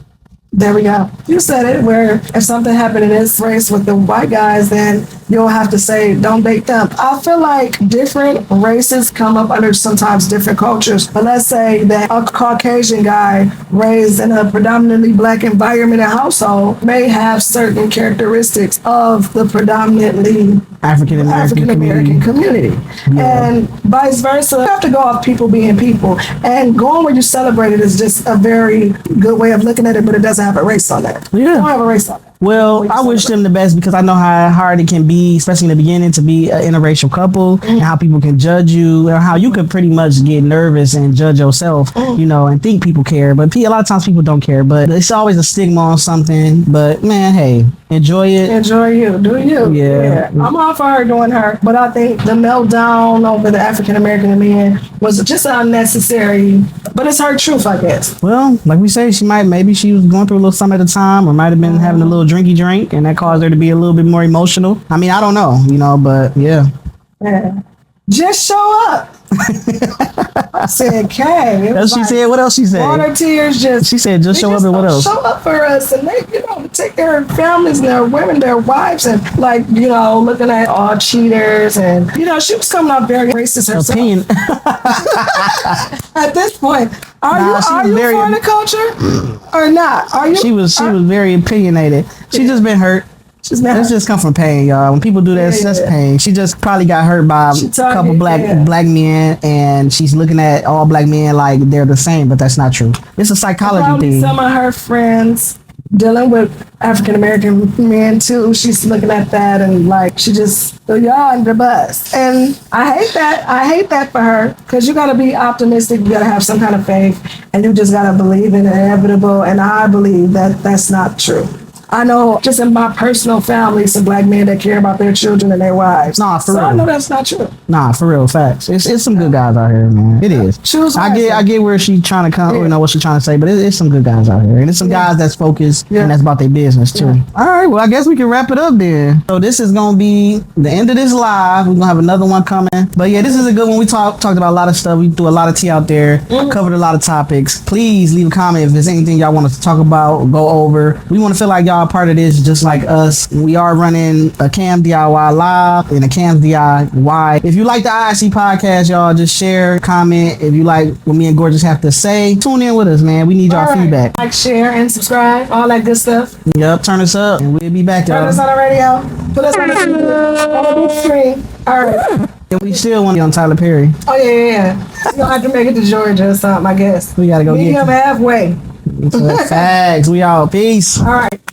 There we go. You said it, where if something happened in this race with the white guys, then you'll have to say, don't date them. I feel like different races come up under sometimes different cultures. But let's say that a Caucasian guy raised in a predominantly black environment and household may have certain characteristics of the predominantly African American community. Yeah. And vice versa. You have to go off people being people. And going where you celebrate it is just a very good way of looking at it, but it doesn't have a race on that. Yeah. It don't have a race on that. Well, I wish them the best because I know how hard it can be, especially in the beginning, to be an interracial couple and how people can judge you, or how you could pretty much get nervous and judge yourself, you know, and think people care. But a lot of times people don't care, but it's always a stigma on something. But man, hey, enjoy it. Enjoy you. Do you. Yeah. I'm all for her doing her, but I think the meltdown over the African American men was just unnecessary, but it's her truth, I guess. Well, like we say, maybe she was going through a little something at the time, or might have been having a little drinky drink, and that caused her to be a little bit more emotional. I mean, I don't know, you know, but yeah. Just show up. I said, "Kay." That's she said. What else she said? Water, tears, She said, "Just show up," and what else? Show up for us, and they, you know, take care of families and their women, their wives, and like, you know, looking at all cheaters, and you know, she was coming out very racist herself. Opinion. At this point, are you for the culture or not? Are you? She was very opinionated. She just been hurt. It's just come from pain, y'all. When people do that, that's pain. She just probably got hurt by a couple black men, and she's looking at all black men like they're the same, but that's not true. It's a psychology thing. Some of her friends dealing with African American men too. She's looking at that and like she just threw y'all under the bus. And I hate that. I hate that for her, because you got to be optimistic. You got to have some kind of faith, and you just got to believe in the inevitable. And I believe that that's not true. I know just in my personal family, some black men that care about their children and their wives. Nah, for so real. I know that's not true. Nah, for real, facts. It's some good guys out here, man. It is. Choose I get where she trying to come, you know what she trying to say, but it's some good guys out here, and it's some guys that's focused and that's about their business too. All right, well I guess we can wrap it up then. So this is gonna be the end of this live. We're gonna have another one coming, but yeah, this is a good one. We talked about a lot of stuff. We threw a lot of tea out there, covered a lot of topics. Please leave a comment if there's anything y'all want us to talk about or go over. We want to feel like y'all are part of this, just like us. We are running a Cam DIY live and a Cam DIY. If you like the IC podcast, y'all just share, comment. If you like what me and Gorgeous have to say, tune in with us, man. We need y'all feedback. Like, share, and subscribe. All that good stuff. Yep, turn us up, and we'll be back, y'all. Turn us on the radio. Put us on the big screen. All right. And we still want to be on Tyler Perry. Oh, yeah. You're going to have to make it to Georgia or something, I guess. We got to go Meet get him halfway. Facts. We out. Peace. All right.